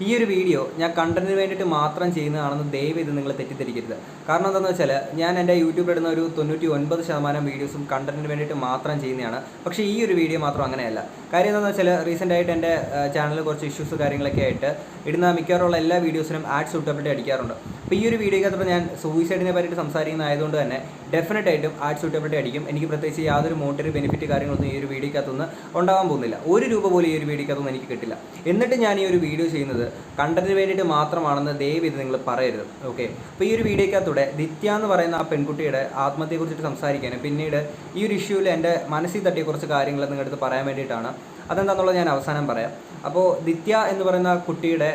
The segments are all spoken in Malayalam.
ഈ ഒരു വീഡിയോ ഞാൻ കണ്ടന്റിന് വേണ്ടിയിട്ട് മാത്രം ചെയ്യുന്നതാണെന്ന് ദയവ് ഇത് നിങ്ങൾ തെറ്റിദ്ധരിക്കരുത്. കാരണം എന്താണെന്ന് വെച്ചാൽ ഞാൻ എൻ്റെ യൂട്യൂബിൽ ഇടുന്ന ഒരു 99% വീഡിയോസും കണ്ടന്റിന് വേണ്ടിയിട്ട് മാത്രം ചെയ്യുന്നതാണ്. പക്ഷേ ഈ ഒരു വീഡിയോ മാത്രം അങ്ങനെയല്ല. കാര്യം എന്താണെന്ന് വെച്ചാൽ റീസെൻ്റായിട്ട് എൻ്റെ ചാനലിൽ കുറച്ച് ഇഷ്യൂസ് കാര്യങ്ങളൊക്കെ ആയിട്ട് ഇടുന്ന മിക്കവാറുള്ള എല്ലാ വീഡിയോസിനും ആഡ് സൂട്ടബിലിറ്റി അടിക്കാറുണ്ട്. അപ്പോൾ ഈ ഒരു വീഡിയോക്കകത്ത് ഞാൻ സൂയിസൈഡിനെ പറ്റിയിട്ട് സംസാരിക്കുന്നതായതുകൊണ്ട് തന്നെ ഡെഫിനറ്റ് ആയിട്ടും ആഡ് സൂട്ടബിലിറ്റി അടിക്കും. എനിക്ക് പ്രത്യേകിച്ച് യാതൊരു മോട്ടറി ബെനിഫിറ്റ് കാര്യങ്ങളൊന്നും ഈ ഒരു വീഡിയോക്കകത്തുനിന്ന് ഉണ്ടാകാൻ പോകുന്നില്ല. ₹1 പോലും ഈ ഒരു വീഡിയോക്കകത്തൊന്നും എനിക്ക് കിട്ടില്ല. എന്നിട്ട് ഞാൻ ഈ ഒരു വീഡിയോ ചെയ്യുന്നത് കണ്ടന്റിന് വേണ്ടിയിട്ട് മാത്രമാണെന്ന് ദയവ് ഇത് നിങ്ങൾ പറയരുത്. ഓക്കെ, അപ്പോൾ ഈ ഒരു വീഡിയോക്കകത്തൂടെ ദിത്യ എന്ന് പറയുന്ന ആ പെൺകുട്ടിയുടെ ആത്മഹത്യയെക്കുറിച്ചിട്ട് സംസാരിക്കാനും പിന്നീട് ഈ ഒരു ഇഷ്യൂവിൽ എൻ്റെ മനസ്സിൽ തട്ടിയ കുറച്ച് കാര്യങ്ങൾ നിങ്ങളുടെ അടുത്ത് പറയാൻ വേണ്ടിയിട്ടാണ്. അതെന്താണെന്നുള്ളത് ഞാൻ അവസാനം പറയാം. അപ്പോൾ ദിത്യ എന്ന് പറയുന്ന കുട്ടിയുടെ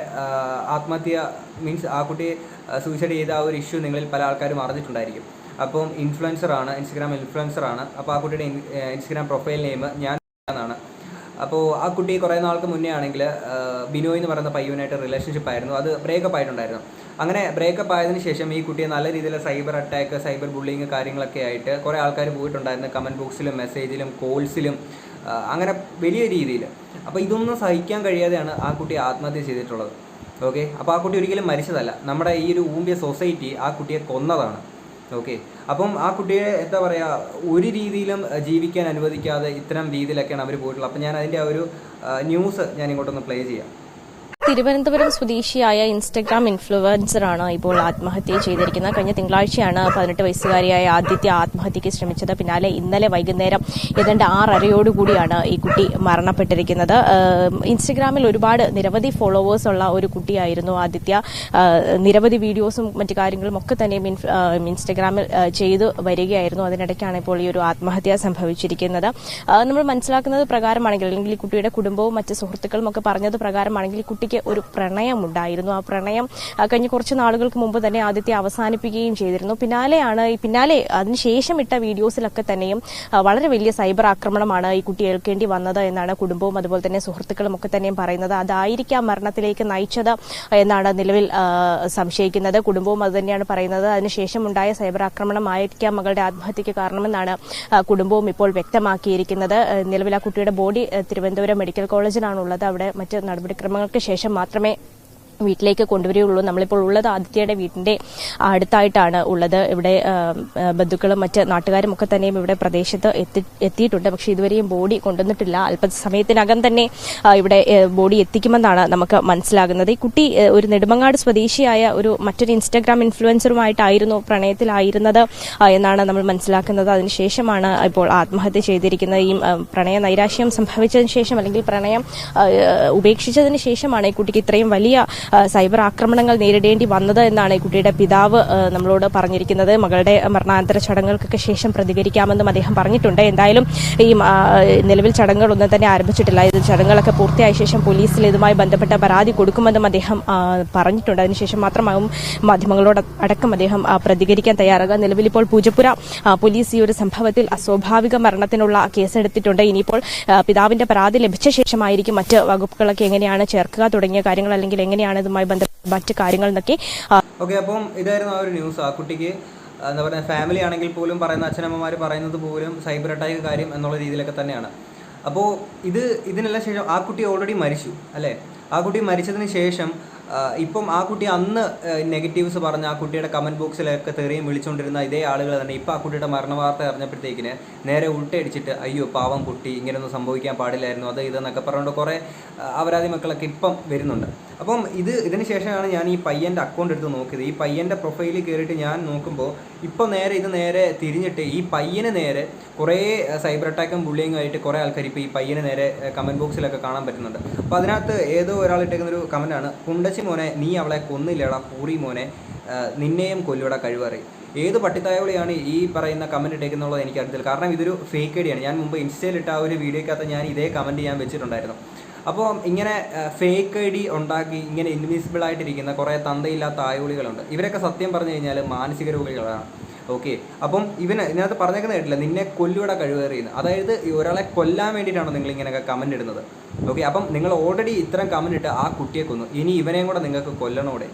ആത്മഹത്യ മീൻസ് ആ കുട്ടി സൂയിസൈഡ് ചെയ്ത ആ ഒരു ഇഷ്യൂ നിങ്ങളിൽ പല ആൾക്കാരും അറിഞ്ഞിട്ടുണ്ടായിരിക്കും. അപ്പം ഇൻഫ്ലുവൻസറാണ്, ഇൻസ്റ്റഗ്രാം ഇൻഫ്ലുവൻസറാണ്. അപ്പോൾ ആ കുട്ടിയുടെ ഇൻസ്റ്റഗ്രാം പ്രൊഫൈൽ നെയിം ഞാൻ എന്നാണ്. അപ്പോൾ ആ കുട്ടി കുറേ നാൾക്ക് മുന്നേ ആണെങ്കിൽ ബിനോയ് എന്ന് പറയുന്ന പയ്യനായിട്ട് റിലേഷൻഷിപ്പ് ആയിരുന്നു. അത് ബ്രേക്കപ്പ് ആയിട്ടുണ്ടായിരുന്നു. അങ്ങനെ ബ്രേക്കപ്പ് ആയതിനു ശേഷം ഈ കുട്ടിയെ നല്ല രീതിയിൽ സൈബർ അറ്റാക്ക്, സൈബർ ബുള്ളിങ് കാര്യങ്ങളൊക്കെ ആയിട്ട് കുറേ ആൾക്കാർ പോയിട്ടുണ്ടായിരുന്നു. കമൻറ്റ് ബോക്സിലും മെസ്സേജിലും കോൾസിലും അങ്ങനെ വലിയ രീതിയിൽ. അപ്പോൾ ഇതൊന്നും സഹിക്കാൻ കഴിയാതെയാണ് ആ കുട്ടി ആത്മഹത്യ ചെയ്തിട്ടുള്ളത്. ഓക്കെ, അപ്പോൾ ആ കുട്ടി ഒരിക്കലും മരിച്ചതല്ല. നമ്മുടെ ഈ ഒരു ഊമ്പിയ സൊസൈറ്റി ആ കുട്ടിയെ കൊന്നതാണ്. ഓക്കെ, അപ്പം ആ കുട്ടിയെ എന്താ പറയുക, ഒരു രീതിയിലും ജീവിക്കാൻ അനുവദിക്കാതെ ഇത്തരം രീതിയിലൊക്കെയാണ് അവർ പോയിട്ടുള്ളത്. അപ്പം ഞാൻ അതിൻ്റെ ആ ഒരു ന്യൂസ് ഞാൻ ഇങ്ങോട്ടൊന്ന് പ്ലേ ചെയ്യാം. തിരുവനന്തപുരം സ്വദേശിയായ ഇൻസ്റ്റഗ്രാം ഇൻഫ്ലുവൻസറാണ് ഇപ്പോൾ ആത്മഹത്യ ചെയ്തിരിക്കുന്നത്. കഴിഞ്ഞ തിങ്കളാഴ്ചയാണ് 18 വയസ്സുകാരിയായ ആദിത്യ ആത്മഹത്യയ്ക്ക് ശ്രമിച്ചത്. പിന്നാലെ ഇന്നലെ വൈകുന്നേരം ഏതാണ്ട് 6:30 ഈ കുട്ടി മരണപ്പെട്ടിരിക്കുന്നത്. ഇൻസ്റ്റഗ്രാമിൽ നിരവധി ഫോളോവേഴ്സ് ഉള്ള ഒരു കുട്ടിയായിരുന്നു ആദിത്യ. നിരവധി വീഡിയോസും മറ്റു കാര്യങ്ങളും ഒക്കെ തന്നെ ഇൻസ്റ്റഗ്രാമിൽ ചെയ്തു വരികയായിരുന്നു. അതിനിടയ്ക്കാണ് ഇപ്പോൾ ഈ ഒരു ആത്മഹത്യ സംഭവിച്ചിരിക്കുന്നത്. നമ്മൾ മനസ്സിലാക്കുന്നത് പ്രകാരമാണെങ്കിൽ, അല്ലെങ്കിൽ ഈ കുട്ടിയുടെ കുടുംബവും മറ്റ് സുഹൃത്തുക്കളും ഒക്കെ പറഞ്ഞത് പ്രകാരമാണെങ്കിൽ കുട്ടിക്ക് ഒരു പ്രണയമുണ്ടായിരുന്നു. ആ പ്രണയം കഴിഞ്ഞ കുറച്ച് നാളുകൾക്ക് മുമ്പ് തന്നെ ആദിത്യ അവസാനിപ്പിക്കുകയും ചെയ്തിരുന്നു. പിന്നാലെ അതിനുശേഷം ഇട്ട വീഡിയോസിലൊക്കെ തന്നെയും വളരെ വലിയ സൈബർ ആക്രമണമാണ് ഈ കുട്ടി ഏൽക്കേണ്ടി വന്നത് എന്നാണ് കുടുംബവും അതുപോലെ തന്നെ സുഹൃത്തുക്കളും ഒക്കെ തന്നെയും പറയുന്നത്. അതായിരിക്കാം മരണത്തിലേക്ക് നയിച്ചത് എന്നാണ് നിലവിൽ സംശയിക്കുന്നത്. കുടുംബവും അത് തന്നെയാണ് പറയുന്നത്. അതിനുശേഷം ഉണ്ടായ സൈബർ ആക്രമണമായിരിക്കാം മകളുടെ ആത്മഹത്യക്ക് കാരണമെന്നാണ് കുടുംബവും ഇപ്പോൾ വ്യക്തമാക്കിയിരിക്കുന്നത്. നിലവിൽ ആ കുട്ടിയുടെ ബോഡി തിരുവനന്തപുരം മെഡിക്കൽ കോളേജിലാണുള്ളത്. അവിടെ മറ്റ് നടപടിക്രമങ്ങൾക്ക് ശേഷം മാത്രമേ വീട്ടിലേക്ക് കൊണ്ടുവരികയുള്ളൂ. നമ്മളിപ്പോൾ ഉള്ളത് ആദിത്യയുടെ വീടിന്റെ അടുത്തായിട്ടാണ് ഉള്ളത്. ഇവിടെ ബന്ധുക്കളും മറ്റ് നാട്ടുകാരും ഒക്കെ തന്നെയും ഇവിടെ പ്രദേശത്ത് എത്തിയിട്ടുണ്ട്. പക്ഷേ ഇതുവരെയും ബോഡി കൊണ്ടുവന്നിട്ടില്ല. അല്പസമയത്തിനകം തന്നെ ഇവിടെ ബോഡി എത്തിക്കുമെന്നാണ് നമുക്ക് മനസ്സിലാകുന്നത്. ഈ കുട്ടി ഒരു നെടുമങ്ങാട് സ്വദേശിയായ മറ്റൊരു ഇൻസ്റ്റഗ്രാം ഇൻഫ്ലുവൻസറുമായിട്ടായിരുന്നു പ്രണയത്തിലായിരുന്നത് എന്നാണ് നമ്മൾ മനസ്സിലാക്കുന്നത്. അതിനുശേഷമാണ് ഇപ്പോൾ ആത്മഹത്യ ചെയ്തിരിക്കുന്നത്. ഈ പ്രണയ നൈരാശ്യം സംഭവിച്ചതിന് ശേഷം, അല്ലെങ്കിൽ പ്രണയം ഉപേക്ഷിച്ചതിന് ശേഷമാണ് ഈ കുട്ടിക്ക് ഇത്രയും വലിയ സൈബർ ആക്രമണങ്ങൾ നേരിടേണ്ടി വന്നത് എന്നാണ് ഈ കുട്ടിയുടെ പിതാവ് നമ്മളോട് പറഞ്ഞിരിക്കുന്നത്. മകളുടെ മരണാനന്തര ചടങ്ങുകൾക്കൊക്കെ ശേഷം പ്രതികരിക്കാമെന്നും അദ്ദേഹം പറഞ്ഞിട്ടുണ്ട്. എന്തായാലും ഈ നിലവിൽ ചടങ്ങുകളൊന്നും തന്നെ ആരംഭിച്ചിട്ടില്ല. ഇത് ചടങ്ങുകളൊക്കെ പൂർത്തിയായ ശേഷം പോലീസിൽ ഇതുമായി ബന്ധപ്പെട്ട പരാതി കൊടുക്കുമെന്നും അദ്ദേഹം പറഞ്ഞിട്ടുണ്ട്. അതിനുശേഷം മാത്രമാകും മാധ്യമങ്ങളോട് അടക്കം അദ്ദേഹം പ്രതികരിക്കാൻ തയ്യാറാകുക. നിലവിൽ ഇപ്പോൾ പൂജപ്പുര പോലീസ് ഈ ഒരു സംഭവത്തിൽ അസ്വാഭാവിക മരണത്തിനുള്ള കേസെടുത്തിട്ടുണ്ട്. ഇനിയിപ്പോൾ പിതാവിന്റെ പരാതി ലഭിച്ച ശേഷമായിരിക്കും മറ്റ് വകുപ്പുകളൊക്കെ എങ്ങനെയാണ് ചേർക്കുക തുടങ്ങിയ കാര്യങ്ങൾ, അല്ലെങ്കിൽ എങ്ങനെയാണ് ഇതുമായി ബന്ധപ്പെട്ട മറ്റ് കാര്യങ്ങൾ എന്നൊക്കെ. ഓക്കെ, അപ്പം ഇതായിരുന്നു ആ ഒരു ന്യൂസ്. ആ കുട്ടിക്ക് എന്താ പറയുക, ഫാമിലി ആണെങ്കിൽ പോലും പറയുന്ന അച്ഛനമ്മമാർ പറയുന്നത് പോലും സൈബർ അറ്റാക്ക് കാര്യം എന്നുള്ള രീതിയിലൊക്കെ തന്നെയാണ്. അപ്പോൾ ഇതിനെല്ലാം ശേഷം ആ കുട്ടി ഓൾറെഡി മരിച്ചു അല്ലേ. ആ കുട്ടി മരിച്ചതിന് ശേഷം ഇപ്പം ആ കുട്ടി അന്ന് നെഗറ്റീവ്സ് പറഞ്ഞ ആ കുട്ടിയുടെ കമൻറ്റ് ബോക്സിലൊക്കെ തെറിയും വിളിച്ചുകൊണ്ടിരുന്ന ഇതേ ആളുകൾ തന്നെ ഇപ്പോൾ ആ കുട്ടിയുടെ മരണവാർത്ത അറിഞ്ഞപ്പോഴത്തേക്കിന് നേരെ ഉൾട്ടടിച്ചിട്ട് അയ്യോ പാവം കുട്ടി, ഇങ്ങനെയൊന്നും സംഭവിക്കാൻ പാടില്ലായിരുന്നു, അത് ഇതെന്നൊക്കെ പറഞ്ഞുകൊണ്ട് കുറേ അപരാധി മക്കളൊക്കെ ഇപ്പം വരുന്നുണ്ട്. അപ്പം ഇതിന് ശേഷമാണ് ഞാൻ ഈ പയ്യൻ്റെ അക്കൗണ്ട് എടുത്ത് നോക്കിയത്. ഈ പയ്യൻ്റെ പ്രൊഫൈലിൽ കയറിയിട്ട് ഞാൻ നോക്കുമ്പോൾ ഇപ്പോൾ നേരെ തിരിഞ്ഞിട്ട് ഈ പയ്യന് നേരെ കുറേ സൈബർ അറ്റാക്കും ബുള്ളിങ്ങും ആയിട്ട് കുറേ ആൾക്കാർ ഇപ്പോൾ ഈ പയ്യന് നേരെ കമൻറ്റ് ബോക്സിലൊക്കെ കാണാൻ പറ്റുന്നുണ്ട്. അപ്പോൾ അതിനകത്ത് ഏതോ ഒരാളിട്ടേക്കുന്നൊരു കമൻറ്റാണ്, കുണ്ടച്ചി മോനെ നീ അവളെ കൊന്നില്ലടാ പൂറി മോനെ, നിന്നെയും കൊല്ലുവടാ കഴിവറി. ഏത് പട്ടിത്തായോളിയാണ് ഈ പറയുന്ന കമൻറ്റ് ഇട്ടേക്കുന്നുള്ളത് എനിക്കറിയത്തില്ല. കാരണം ഇതൊരു ഫേക്ക് ഐഡിയാണ്. ഞാൻ മുമ്പ് ഇൻസ്റ്റയിലിട്ട ആ ഒരു വീഡിയോക്കകത്ത് ഞാൻ ഇതേ കമൻറ്റ് ഞാൻ വെച്ചിട്ടുണ്ടായിരുന്നു. അപ്പോൾ ഇങ്ങനെ ഫേക്ക് ഐ ഡി ഉണ്ടാക്കി ഇങ്ങനെ ഇൻവിസിബിൾ ആയിട്ടിരിക്കുന്ന കുറേ തന്തയില്ലാത്ത ആയോളികളുണ്ട്. ഇവരൊക്കെ സത്യം പറഞ്ഞു കഴിഞ്ഞാൽ മാനസിക രോഗികളാണ്. ഓക്കെ, അപ്പം ഇതിനകത്ത് പറഞ്ഞേക്കുന്ന കേട്ടില്ല, നിന്നെ കൊല്ലുവിടെ കഴിവേറിയെന്ന്. അതായത് ഒരാളെ കൊല്ലാൻ വേണ്ടിയിട്ടാണോ നിങ്ങൾ ഇങ്ങനെയൊക്കെ കമൻറ്റ് ഇടുന്നത്? ഓക്കെ, അപ്പം നിങ്ങൾ ഓൾറെഡി ഇത്തരം കമൻറ്റ് ഇട്ട് ആ കുട്ടിയെ കൊന്നു, ഇനി ഇവനെയും കൂടെ നിങ്ങൾക്ക് കൊല്ലണോടെ.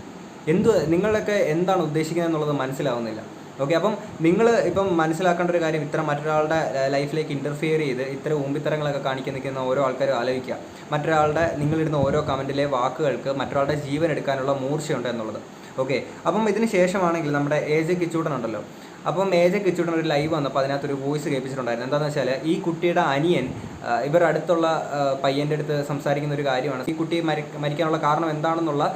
നിങ്ങളൊക്കെ എന്താണ് ഉദ്ദേശിക്കുന്നത് എന്നുള്ളത് മനസ്സിലാവുന്നില്ല. ഓക്കെ, അപ്പം നിങ്ങൾ ഇപ്പം മനസ്സിലാക്കേണ്ട ഒരു കാര്യം, ഇത്ര മറ്റൊരാളുടെ ലൈഫിലേക്ക് ഇൻ്റർഫിയർ ചെയ്ത് ഇത്ര ഊമ്പിത്തരങ്ങളൊക്കെ കാണിക്കാൻ നിൽക്കുന്ന ഓരോ ആൾക്കാരും ആലോചിക്കുക. മറ്റൊരാളുടെ നിങ്ങളിടുന്ന ഓരോ കമൻറ്റിലെ വാക്കുകൾക്ക് മറ്റൊരാളുടെ ജീവൻ എടുക്കാനുള്ള മൂർച്ചയുണ്ട് എന്നുള്ളത്. ഓക്കെ, അപ്പം ഇതിന് ശേഷമാണെങ്കിൽ നമ്മുടെ AJ കിച്ചൂട്ടൻ ഉണ്ടല്ലോ, അപ്പം AJ കിച്ചൂട്ടൻ ഒരു ലൈവ് വന്നപ്പോൾ അതിനകത്തൊരു വോയിസ് കേൾപ്പിച്ചിട്ടുണ്ടായിരുന്നു. എന്താണെന്ന് വെച്ചാൽ ഈ കുട്ടിയുടെ അനിയൻ ഇവർ അടുത്തുള്ള പയ്യൻ്റെ അടുത്ത് സംസാരിക്കുന്ന ഒരു കാര്യമാണ്. ഈ കുട്ടി മരിക്കാനുള്ള കാരണം എന്താണെന്നുള്ള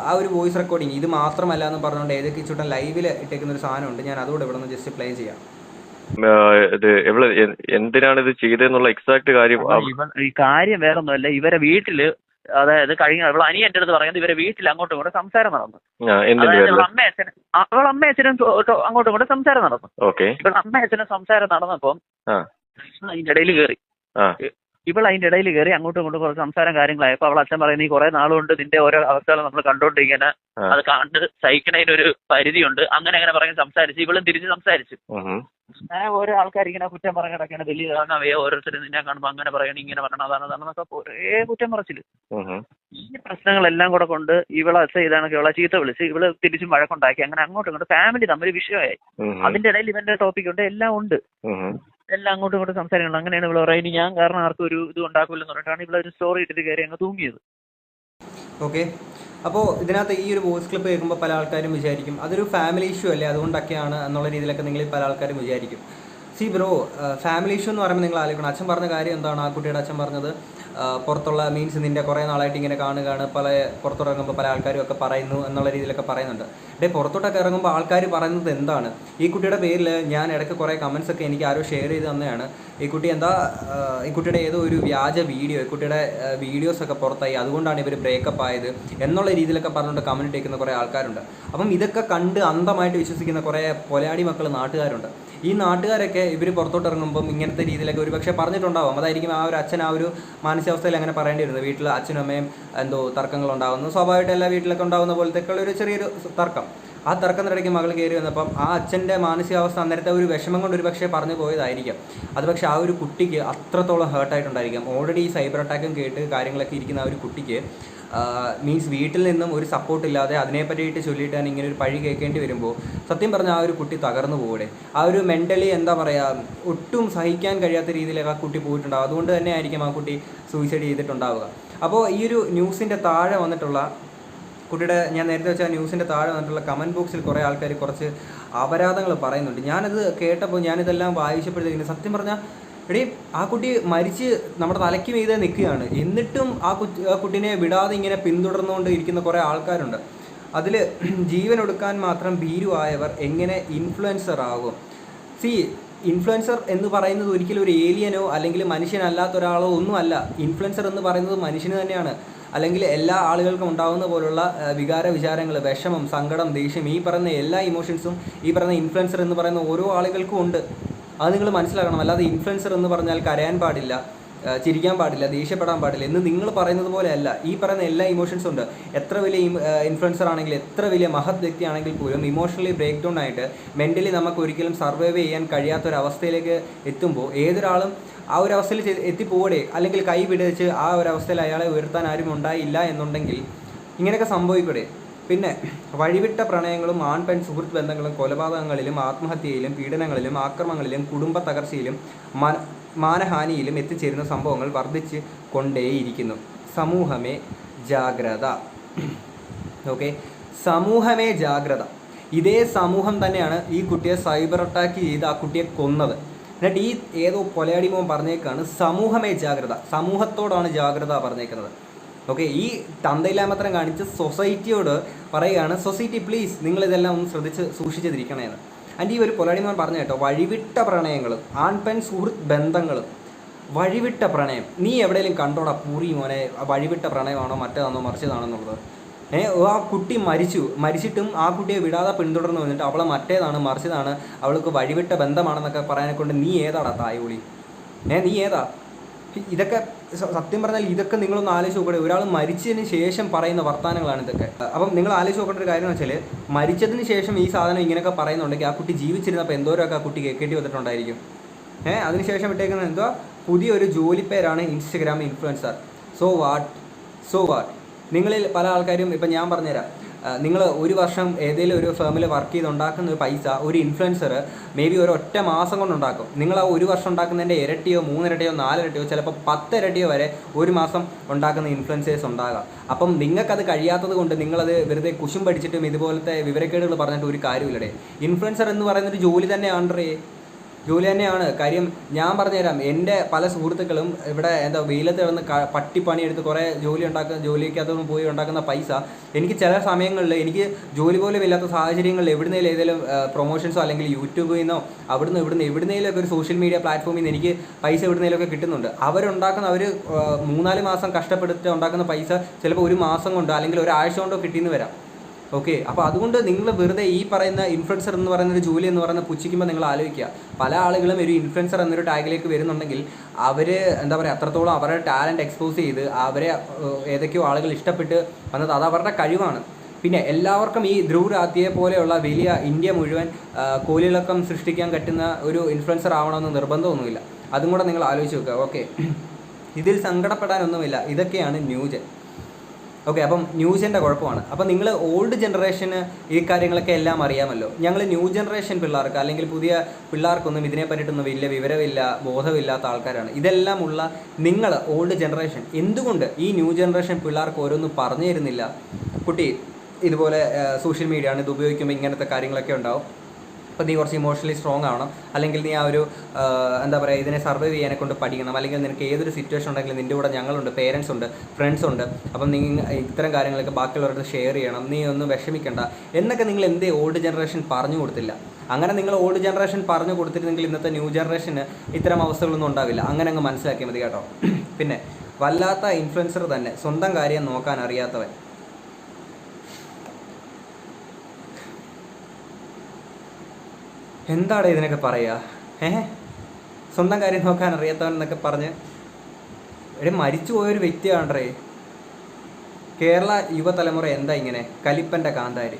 ആ ഒരു വോയിസ് റെക്കോർഡിങ് ഇത് മാത്രമല്ല എന്ന് പറഞ്ഞുകൊണ്ട് AJ കിച്ചൂട്ടൻ ലൈവിൽ ഇട്ടേക്കുന്ന ഒരു സാധനമുണ്ട്. ഞാൻ അതോടെ ഇവിടെ നിന്ന് ജസ്റ്റ് പ്ലേ ചെയ്യാം. ഇത് എന്തിനാണ് ഇത് ചെയ്തതെന്നുള്ള എക്സാക്ട് കാര്യം ഈ കാര്യം വേറൊന്നുമല്ല. ഇവരെ വീട്ടില്, അതായത് കഴിഞ്ഞ ഇവളെ അനിയൻ എൻ്റെ അടുത്ത് പറയുന്നത് ഇവരെ വീട്ടിൽ അങ്ങോട്ടും ഇങ്ങോട്ടും സംസാരം നടന്നു. അതായത് ഇവളെ അമ്മ അച്ഛനും അങ്ങോട്ടും ഇങ്ങോട്ടും സംസാരം നടന്നു. ഇവളെ അമ്മ അച്ഛനും സംസാരം നടന്നപ്പം അതിന്റെ ഇടയിൽ കയറി അതിന്റെ ഇടയിൽ കയറി അങ്ങോട്ടും ഇങ്ങോട്ടും കുറച്ച് സംസാരം കാര്യങ്ങളായപ്പോൾ അവൾ അച്ഛൻ പറയുന്നത് ഈ കുറെ നാളുകൊണ്ട് നിന്റെ ഓരോ അവസ്ഥകൾ നമ്മൾ കണ്ടോണ്ടിരിക്കുന്ന അത് കണ്ട് സഹിക്കണതിനൊരു പരിധിയുണ്ട്, അങ്ങനെ പറഞ്ഞ് സംസാരിച്ചു. ഇവളും തിരിച്ച് സംസാരിച്ചു. ഓരോ ആൾക്കാർ ഇങ്ങനെ കുറ്റം പറഞ്ഞ കിടക്കാണ്, വലിയ കാണാവേ ഓരോരുത്തരും നിന്നെ കാണുമ്പോൾ അങ്ങനെ പറയണം ഇങ്ങനെ പറയണം അതാണെന്നൊക്കെ ഒരേ കുറ്റം പറച്ചില്. ഈ പ്രശ്നങ്ങളെല്ലാം കൂടെ കൊണ്ട് ഇവളെ ഇതാണെങ്കിൽ ഇവളെ ചീത്ത വിളിച്ച് ഇവള് തിരിച്ചും വഴക്കുണ്ടാക്കി, അങ്ങനെ അങ്ങോട്ടും ഇങ്ങോട്ട് ഫാമിലി തമ്മിൽ വിഷയമായി. അതിന്റെ ഇടയിൽ ഇവന്റെ ടോപ്പിക് ഉണ്ട്, എല്ലാം ഉണ്ട്, എല്ലാം അങ്ങോട്ടും ഇങ്ങോട്ടും സംസാരിക്കണം. അങ്ങനെയാണ് ഇവള് പറയുന്നത് ഞാൻ കാരണം ആർക്കും ഒരു ഇത് ഉണ്ടാക്കില്ലെന്ന് പറഞ്ഞിട്ടാണ് ഇവളൊരു സ്റ്റോറി ഇട്ടിട്ട് കയറി അങ്ങ് തൂങ്ങിയത്. ഓക്കെ, അപ്പോൾ ഇതിനകത്ത് ഈ ഒരു വോയിസ് ക്ലിപ്പ് കേൾക്കുമ്പോൾ പല ആൾക്കാരും വിചാരിക്കും അതൊരു ഫാമിലി ഇഷ്യൂ അല്ലേ, അതുകൊണ്ടൊക്കെയാണ് എന്നുള്ള രീതിയിലൊക്കെ നിങ്ങളിൽ പല ആൾക്കാരും വിചാരിക്കും. സി ബ്രോ, ഫാമിലി ഇഷ്യൂ എന്ന് പറയുമ്പോൾ നിങ്ങൾ ആലോചിക്കണം, അച്ഛൻ പറഞ്ഞ കാര്യം എന്താണ്? ആ കുട്ടിയുടെ അച്ഛൻ പറഞ്ഞത് പുറത്തുള്ള മീൻസ് നിൻ്റെ കുറേ നാളായിട്ട് ഇങ്ങനെ കാണുകയാണ്, പല പുറത്തിറങ്ങുമ്പോൾ പല ആൾക്കാരും ഒക്കെ പറയുന്നു എന്നുള്ള രീതിയിലൊക്കെ പറയുന്നുണ്ട്. പുറത്തോട്ടൊക്കെ ഇറങ്ങുമ്പോൾ ആൾക്കാർ പറയുന്നത് എന്താണ്? ഈ കുട്ടിയുടെ പേരിൽ ഞാൻ ഇടയ്ക്ക് കുറേ കമൻസ് ഒക്കെ എനിക്ക് ആരോ ഷെയർ ചെയ്ത് തന്നെയാണ്. ഈ കുട്ടിയുടെ ഏതോ ഒരു വ്യാജ വീഡിയോ, ഈ കുട്ടിയുടെ വീഡിയോസൊക്കെ പുറത്തായി, അതുകൊണ്ടാണ് ഇവർ ബ്രേക്കപ്പ് ആയത് എന്നുള്ള രീതിയിലൊക്കെ പറഞ്ഞുകൊണ്ട് കമൻറ്റ് ഇട്ടേക്കുന്ന കുറേ ആൾക്കാരുണ്ട്. അപ്പം ഇതൊക്കെ കണ്ട് അന്ധമായിട്ട് വിശ്വസിക്കുന്ന കുറേ പൊലാടി മക്കൾ നാട്ടുകാരുണ്ട്. ഈ നാട്ടുകാരൊക്കെ ഇവർ പുറത്തോട്ട് ഇറങ്ങുമ്പം ഇങ്ങനത്തെ രീതിയിലൊക്കെ ഒരുപക്ഷെ പറഞ്ഞിട്ടുണ്ടാവും. അതായിരിക്കും ആ ഒരു അച്ഛൻ ആ ഒരു മാനസികാവസ്ഥയിൽ അങ്ങനെ പറയേണ്ടി വരുന്നത്. വീട്ടിൽ അച്ഛനും അമ്മയും എന്തോ തർക്കങ്ങളുണ്ടാകുന്നു, സ്വാഭാവികമായിട്ട് എല്ലാ വീട്ടിലൊക്കെ ഉണ്ടാകുന്ന പോലത്തേക്കുള്ള ഒരു ചെറിയൊരു തർക്കം. ആ തർക്കത്തിനിടയ്ക്ക് മകൾ കയറി വന്നപ്പം ആ അച്ഛൻ്റെ മാനസികാവസ്ഥ അന്നേരത്തെ ഒരു വിഷമം കൊണ്ട് ഒരു പക്ഷേ പറഞ്ഞു പോയതായിരിക്കാം. അത് പക്ഷേ ആ ഒരു കുട്ടിക്ക് അത്രത്തോളം ഹേർട്ടായിട്ടുണ്ടായിരിക്കാം. ഓൾറെഡി ഈ സൈബർ അറ്റാക്കും കേട്ട് കാര്യങ്ങളൊക്കെ ഇരിക്കുന്ന ആ ഒരു കുട്ടിക്ക് മീൻസ് വീട്ടിൽ നിന്നും ഒരു സപ്പോർട്ടില്ലാതെ അതിനെപ്പറ്റിയിട്ട് ചൊല്ലിയിട്ടാണ് ഇങ്ങനെ ഒരു പഴി കേൾക്കേണ്ടി വരുമ്പോൾ സത്യം പറഞ്ഞാൽ ആ ഒരു കുട്ടി തകർന്നു പോകൂടെ. ആ ഒരു മെൻ്റലി എന്താ പറയുക, ഒട്ടും സഹിക്കാൻ കഴിയാത്ത രീതിയിലൊക്കെ ആ കുട്ടി പോയിട്ടുണ്ടാവും. അതുകൊണ്ട് തന്നെ ആയിരിക്കും ആ കുട്ടി സൂയിസൈഡ് ചെയ്തിട്ടുണ്ടാവുക. അപ്പോൾ ഈ ഒരു ന്യൂസിൻ്റെ താഴെ വന്നിട്ടുള്ള കുട്ടിയുടെ, ഞാൻ നേരത്തെ വെച്ചാൽ ന്യൂസിൻ്റെ താഴെ വന്നിട്ടുള്ള കമൻറ്റ് ബോക്സിൽ കുറേ ആൾക്കാർ കുറച്ച് അപരാധങ്ങൾ പറയുന്നുണ്ട്. ഞാനത് കേട്ടപ്പോൾ ഞാനിതെല്ലാം വായിച്ചപ്പോഴത്തേക്കും സത്യം പറഞ്ഞാൽ ആ കുട്ടി മരിച്ച് നമ്മുടെ തലയ്ക്ക് മീതെ നിൽക്കുകയാണ്. എന്നിട്ടും ആ കുട്ടീനെ വിടാതെ ഇങ്ങനെ പിന്തുടർന്നുകൊണ്ട് ഇരിക്കുന്ന കുറേ ആൾക്കാരുണ്ട്. അതിൽ ജീവൻ ഒടുക്കാൻ മാത്രം ഭീരുവായവർ എങ്ങനെ ഇൻഫ്ലുവൻസർ ആകും? ഇൻഫ്ലുവൻസർ എന്ന് പറയുന്നത് ഒരിക്കലും ഒരു ഏലിയനോ അല്ലെങ്കിൽ മനുഷ്യനല്ലാത്ത ഒരാളോ ഒന്നുമല്ല. ഇൻഫ്ലുവൻസർ എന്ന് പറയുന്നത് മനുഷ്യന് തന്നെയാണ്. അല്ലെങ്കിൽ എല്ലാ ആളുകൾക്കും ഉണ്ടാകുന്ന പോലുള്ള വിചാരങ്ങൾ, വിഷമം, സങ്കടം, ദേഷ്യം, ഈ പറയുന്ന എല്ലാ ഇമോഷൻസും ഈ പറയുന്ന ഇൻഫ്ലുവൻസർ എന്ന് പറയുന്ന ഓരോ ആളുകൾക്കും ഉണ്ട്. അത് നിങ്ങൾ മനസ്സിലാക്കണം. അല്ലാതെ ഇൻഫ്ലുവൻസർ എന്ന് പറഞ്ഞാൽ കരയാൻ പാടില്ല, ചിരിക്കാൻ പാടില്ല, ദേഷ്യപ്പെടാൻ പാടില്ല എന്ന് നിങ്ങൾ പറയുന്നത് പോലെയല്ല. ഈ പറയുന്ന എല്ലാ ഇമോഷൻസും ഉണ്ട്. എത്ര വലിയ ഇൻഫ്ലുവൻസർ ആണെങ്കിൽ, എത്ര വലിയ മഹത് വ്യക്തിയാണെങ്കിൽ പോലും ഇമോഷണലി ബ്രേക്ക് ഡൗൺ ആയിട്ട് മെൻ്റലി നമുക്ക് ഒരിക്കലും സർവൈവ് ചെയ്യാൻ കഴിയാത്തൊരവസ്ഥയിലേക്ക് എത്തുമ്പോൾ ഏതൊരാളും ആ ഒരു അവസ്ഥയിൽ എത്തിപ്പോടെ, അല്ലെങ്കിൽ കൈ പിടിച്ച് ആ ഒരു അവസ്ഥയിൽ അയാളെ ഉയർത്താൻ ആരും ഉണ്ടായില്ല എന്നുണ്ടെങ്കിൽ ഇങ്ങനെയൊക്കെ സംഭവിക്കൂടെ. പിന്നെ വഴിവിട്ട പ്രണയങ്ങളും ആൺപെൺ സുഹൃത്ത് ബന്ധങ്ങളും കൊലപാതകങ്ങളിലും ആത്മഹത്യയിലും പീഡനങ്ങളിലും ആക്രമണങ്ങളിലും കുടുംബ തകർച്ചയിലും മാനഹാനിയിലും എത്തിച്ചേരുന്ന സംഭവങ്ങൾ വർദ്ധിച്ച് കൊണ്ടേയിരിക്കുന്നു. സമൂഹമേ ജാഗ്രത. ഓക്കെ, സമൂഹമേ ജാഗ്രത. ഇതേ സമൂഹം തന്നെയാണ് ഈ കുട്ടിയെ സൈബർ അറ്റാക്ക് ചെയ്ത് ആ കുട്ടിയെ കൊന്നത്. എന്നിട്ട് ഈ ഏതോ പൊലയാടിമോൻ പറഞ്ഞേക്കാണ് സമൂഹമേ ജാഗ്രത, സമൂഹത്തോടാണ് ജാഗ്രത പറഞ്ഞേക്കുന്നത്. ഓക്കെ, ഈ തന്തയില്ലാമത്രം കാണിച്ച് സൊസൈറ്റിയോട് പറയുകയാണ്, സൊസൈറ്റി പ്ലീസ് നിങ്ങളിതെല്ലാം ഒന്ന് ശ്രദ്ധിച്ച് സൂക്ഷിച്ചിരിക്കണേന്ന്. ആൻഡ് ഈ ഒരു പൊലാടിമാൻ പറഞ്ഞു കേട്ടോ, വഴിവിട്ട പ്രണയങ്ങളും ആൺപെൺ സുഹൃത്ത് ബന്ധങ്ങളും. വഴിവിട്ട പ്രണയം നീ എവിടെയെങ്കിലും കണ്ടോടാ പൂറി മോനെ? വഴിവിട്ട പ്രണയമാണോ മറ്റേതാണോ മറിച്ചതാണെന്നുള്ളത്? ആ കുട്ടി മരിച്ചിട്ടും ആ കുട്ടിയെ വിടാതെ പിന്തുടർന്ന് വന്നിട്ട് അവളെ മറ്റേതാണ് മറിച്ചതാണ്, അവൾക്ക് വഴിവിട്ട ബന്ധമാണെന്നൊക്കെ പറയാനെ കൊണ്ട് നീ ഏതാടാ തായോളി? നീ ഏതാ? ഇതൊക്കെ സത്യം പറഞ്ഞാൽ ഇതൊക്കെ നിങ്ങളൊന്ന് ആലോചിച്ച് നോക്കട്ടെ. ഒരാൾ മരിച്ചതിന് ശേഷം പറയുന്ന വർത്തമാനങ്ങളാണ് ഇതൊക്കെ. അപ്പം നിങ്ങൾ ആലോചിച്ച് നോക്കേണ്ട ഒരു കാര്യം എന്ന് വെച്ചാൽ, മരിച്ചതിന് ശേഷം ഈ സാധനം ഇങ്ങനെയൊക്കെ പറയുന്നുണ്ടെങ്കിൽ ആ കുട്ടി ജീവിച്ചിരുന്നപ്പോൾ എന്തോരമൊക്കെ ആ കുട്ടി കേൾക്കേണ്ടി വന്നിട്ടുണ്ടായിരിക്കും. അതിനുശേഷം ഇട്ടേക്കുന്നത് എന്തുവാ, പുതിയൊരു ജോലിപ്പേരാണ് ഇൻസ്റ്റഗ്രാം ഇൻഫ്ലുവൻസർ. So what? നിങ്ങളിൽ പല ആൾക്കാരും ഇപ്പം ഞാൻ പറഞ്ഞുതരാം, നിങ്ങൾ ഒരു വർഷം ഏതെങ്കിലും ഒരു ഫേമിൽ വർക്ക് ചെയ്ത് ഉണ്ടാക്കുന്ന ഒരു പൈസ ഒരു ഇൻഫ്ലുവൻസർ മേ ബി ഒരൊറ്റ മാസം കൊണ്ട് ഉണ്ടാക്കും. നിങ്ങൾ ആ ഒരു വർഷം ഉണ്ടാക്കുന്നതിൻ്റെ ഇരട്ടിയോ 3 ഇരട്ടിയോ 4 ഇരട്ടിയോ ചിലപ്പോൾ 10 ഇരട്ടിയോ വരെ ഒരു മാസം ഉണ്ടാക്കുന്ന ഇൻഫ്ലുവൻസേഴ്സ് ഉണ്ടാകാം. അപ്പം നിങ്ങൾക്കത് കഴിയാത്തത് കൊണ്ട് നിങ്ങളത് വെറുതെ കുശും പഠിച്ചിട്ടും ഇതുപോലത്തെ വിവരക്കേടുകൾ പറഞ്ഞിട്ട് ഒരു കാര്യമില്ലടേ. ഇൻഫ്ലുവൻസർ എന്ന് പറയുന്നൊരു ജോലി തന്നെയാണേ, ജോലി തന്നെയാണ്. കാര്യം ഞാൻ പറഞ്ഞുതരാം, എൻ്റെ പല സുഹൃത്തുക്കളും ഇവിടെ വെയിലത്ത് കിടന്ന് പട്ടിപ്പണിയെടുത്ത് കുറേ ജോലിക്കകത്തൊന്നും പോയി ഉണ്ടാക്കുന്ന പൈസ എനിക്ക് ചില സമയങ്ങളിൽ എനിക്ക് ജോലി പോലും ഇല്ലാത്ത സാഹചര്യങ്ങളിൽ എവിടുന്നേലും ഏതെങ്കിലും പ്രൊമോഷൻസോ അല്ലെങ്കിൽ യൂട്യൂബിൽ നിന്നോ എവിടുന്നേലൊക്കെ ഒരു സോഷ്യൽ മീഡിയ പ്ലാറ്റ്ഫോമിൽ നിന്ന് എനിക്ക് പൈസ എവിടുന്നേലൊക്കെ കിട്ടുന്നുണ്ട്. അവർ 3-4 മാസം കഷ്ടപ്പെട്ടിട്ട് ഉണ്ടാക്കുന്ന പൈസ ചിലപ്പോൾ ഒരു മാസം കൊണ്ടോ അല്ലെങ്കിൽ ഒരാഴ്ച കൊണ്ടോ കിട്ടിയെന്ന് വരാം. ഓക്കെ, അപ്പോൾ അതുകൊണ്ട് നിങ്ങൾ വെറുതെ ഈ പറയുന്ന ഇൻഫ്ലുവൻസർ എന്ന് പറയുന്നൊരു ജോലി എന്ന് പറയുന്ന പുച്ഛിക്കുമ്പോൾ നിങ്ങൾ ആലോചിക്കുക, പല ആളുകളും ഒരു ഇൻഫ്ലുവൻസർ എന്നൊരു ടാഗിലേക്ക് വരുന്നുണ്ടെങ്കിൽ അവർ അത്രത്തോളം അവരുടെ ടാലൻറ്റ് എക്സ്പോസ് ചെയ്ത് അവരെ ഏതൊക്കെയോ ആളുകൾ ഇഷ്ടപ്പെട്ട് വന്നത് അത് അവരുടെ കഴിവാണ്. പിന്നെ എല്ലാവർക്കും ഈ ധ്രുവ് രാത്തിയെ പോലെയുള്ള വലിയ ഇന്ത്യ മുഴുവൻ കോലിളക്കം സൃഷ്ടിക്കാൻ പറ്റുന്ന ഒരു ഇൻഫ്ലുവൻസർ ആവണമെന്ന് നിർബന്ധമൊന്നുമില്ല. അതും കൂടെ നിങ്ങൾ ആലോചിച്ച് നോക്കുക. ഓക്കെ, ഇതിൽ സങ്കടപ്പെടാനൊന്നുമില്ല. ഇതൊക്കെയാണ് ന്യൂജൻ. ഓക്കെ, അപ്പം ന്യൂജൻ്റെ കുഴപ്പമാണ്. അപ്പം നിങ്ങൾ ഓൾഡ് ജനറേഷന് ഈ കാര്യങ്ങളൊക്കെ എല്ലാം അറിയാമല്ലോ. ഞങ്ങൾ ന്യൂ ജനറേഷൻ പിള്ളേർക്ക് അല്ലെങ്കിൽ പുതിയ പിള്ളേർക്കൊന്നും ഇതിനെ പറ്റിയിട്ടൊന്നും വലിയ വിവരമില്ല, ബോധമില്ലാത്ത ആൾക്കാരാണ്. ഇതെല്ലാം ഉള്ള നിങ്ങൾ ഓൾഡ് ജനറേഷൻ എന്തുകൊണ്ട് ഈ ന്യൂ ജനറേഷൻ പിള്ളേർക്ക് ഓരോന്നും പറഞ്ഞു തരുന്നില്ല? കുട്ടി, ഇതുപോലെ സോഷ്യൽ മീഡിയ ആണ്, ഇത് ഉപയോഗിക്കുമ്പോൾ ഇങ്ങനത്തെ കാര്യങ്ങളൊക്കെ ഉണ്ടാവും. അപ്പോൾ നീ കുറച്ച് ഇമോഷണലി സ്ട്രോങ് ആവണം, അല്ലെങ്കിൽ നീ ആ ഒരു ഇതിനെ സർവൈവ് ചെയ്യാനെ കൊണ്ട് പഠിക്കണം, അല്ലെങ്കിൽ നിനക്ക് ഏതൊരു സിറ്റുവേഷൻ ഉണ്ടെങ്കിലും നിൻ്റെ കൂടെ ഞങ്ങളുണ്ട്, പേരൻസ് ഉണ്ട്, ഫ്രണ്ട്സ് ഉണ്ട്. അപ്പം നീ ഇത്തരം കാര്യങ്ങളൊക്കെ ബാക്കിയുള്ളവരുടെ ഷെയർ ചെയ്യണം, നീ ഒന്നും വിഷമിക്കണ്ട എന്നൊക്കെ നിങ്ങൾ എന്തേ ഓൾഡ് ജനറേഷൻ പറഞ്ഞു കൊടുത്തില്ല? അങ്ങനെ നിങ്ങൾ ഓൾഡ് ജനറേഷൻ പറഞ്ഞു കൊടുത്തിരുന്നെങ്കിൽ ഇന്നത്തെ ന്യൂ ജനറേഷന് ഇത്തരം അവസ്ഥകളൊന്നും ഉണ്ടാവില്ല. അങ്ങനെ അങ്ങ് മനസ്സിലാക്കിയാൽ മതി കേട്ടോ. പിന്നെ വല്ലാത്ത ഇൻഫ്ലുവൻസർ തന്നെ, സ്വന്തം കാര്യം നോക്കാൻ അറിയാത്തവൻ. എന്താണ് ഇതിനൊക്കെ പറയുക? സ്വന്തം കാര്യം നോക്കാൻ അറിയാത്തവൻ എന്നൊക്കെ പറഞ്ഞ് മരിച്ചു പോയൊരു വ്യക്തിയാണേ. കേരള യുവതലമുറ എന്താ ഇങ്ങനെ കലിപ്പൻ്റെ കാന്താരി?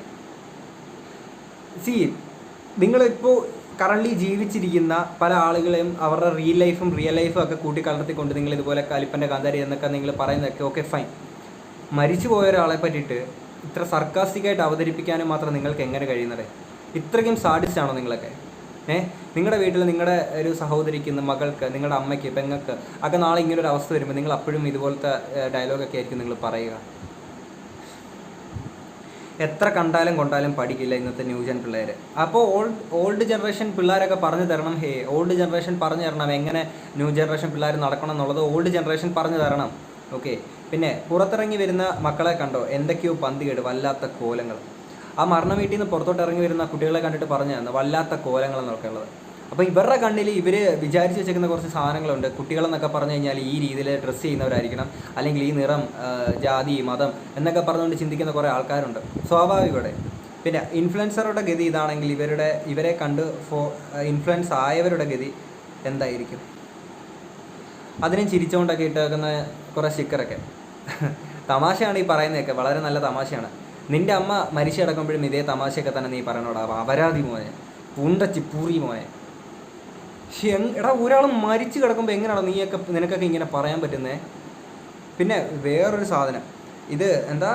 നിങ്ങളിപ്പോൾ കറണ്ട്ലി ജീവിച്ചിരിക്കുന്ന പല ആളുകളെയും അവരുടെ റിയൽ ലൈഫും ഒക്കെ കൂട്ടിക്കലർത്തിക്കൊണ്ട് നിങ്ങൾ ഇതുപോലെ കലിപ്പൻ്റെ കാന്താരി എന്നൊക്കെ നിങ്ങൾ പറയുന്നതൊക്കെ ഓക്കെ ഫൈൻ. മരിച്ചു പോയ ഒരാളെ പറ്റിയിട്ട് ഇത്ര സർക്കാസ്റ്റിക്കായിട്ട് അവതരിപ്പിക്കാനും മാത്രം നിങ്ങൾക്ക് എങ്ങനെ കഴിയുന്നത്? ഇത്രയ്ക്കും സാഡിസ്റ്റാണോ നിങ്ങളൊക്കെ? നിങ്ങളുടെ വീട്ടിൽ നിങ്ങളുടെ ഒരു സഹോദരിക്ക്, മകൾക്ക്, നിങ്ങളുടെ അമ്മയ്ക്ക്, പെങ്ങൾക്ക് ഒക്കെ നാളെ ഇങ്ങനൊരു അവസ്ഥ വരുമ്പോൾ നിങ്ങൾ അപ്പോഴും ഇതുപോലത്തെ ഡയലോഗൊക്കെ ആയിരിക്കും നിങ്ങൾ പറയുക. എത്ര കണ്ടാലും കൊണ്ടാലും പഠിക്കില്ല ഇന്നത്തെ ന്യൂജൻ പിള്ളേർ. അപ്പോൾ ഓൾഡ് ജനറേഷൻ പിള്ളേരൊക്കെ പറഞ്ഞു തരണം. ഓൾഡ് ജനറേഷൻ പറഞ്ഞു തരണം എങ്ങനെ ന്യൂ ജനറേഷൻ പിള്ളേർ നടക്കണം എന്നുള്ളത് ഓൾഡ് ജനറേഷൻ പറഞ്ഞു തരണം. ഓക്കെ, പിന്നെ പുറത്തിറങ്ങി വരുന്ന മക്കളെ കണ്ടോ, എന്തൊക്കെയോ പന്തികേട്, വല്ലാത്ത കോലങ്ങൾ. ആ മരണ വീട്ടിൽ നിന്ന് പുറത്തോട്ട് ഇറങ്ങി വരുന്ന കുട്ടികളെ കണ്ടിട്ട് പറഞ്ഞു തന്നെ വല്ലാത്ത കോലങ്ങളെന്നൊക്കെ ഉള്ളത്. അപ്പോൾ ഇവരുടെ കണ്ണിൽ ഇവർ വിചാരിച്ച് വെച്ചേക്കുന്ന കുറച്ച് സാധനങ്ങളുണ്ട്. കുട്ടികളെന്നൊക്കെ പറഞ്ഞു കഴിഞ്ഞാൽ ഈ രീതിയിൽ ഡ്രസ്സ് ചെയ്യുന്നവരായിരിക്കണം, അല്ലെങ്കിൽ ഈ നിറം, ജാതി, മതം എന്നൊക്കെ പറഞ്ഞുകൊണ്ട് ചിന്തിക്കുന്ന കുറേ ആൾക്കാരുണ്ട്, സ്വാഭാവികയുടെ. പിന്നെ ഇൻഫ്ലുവൻസറുടെ ഗതി ഇതാണെങ്കിൽ ഇവരെ കണ്ട് ഇൻഫ്ലുവൻസ് ആയവരുടെ ഗതി എന്തായിരിക്കും? അതിനും ചിരിച്ചുകൊണ്ടൊക്കെ ഇട്ടേക്കുന്ന കുറേ സ്റ്റിക്കറൊക്കെ തമാശയാണ് ഈ പറയുന്നതൊക്കെ, വളരെ നല്ല തമാശയാണ്. നിൻ്റെ അമ്മ മരിച്ചു കിടക്കുമ്പോഴും ഇതേ തമാശയൊക്കെ തന്നെ നീ പറയണോടാ, അപരാധി മോനെ, പുണ്ടച്ചി പൂറി മോനെ. എടാ, ഒരാൾ മരിച്ചു കിടക്കുമ്പോൾ എങ്ങനെയാണോ നിനക്കൊക്കെ ഇങ്ങനെ പറയാൻ പറ്റുന്നേ? പിന്നെ വേറൊരു സാധനം, ഇത് എന്താ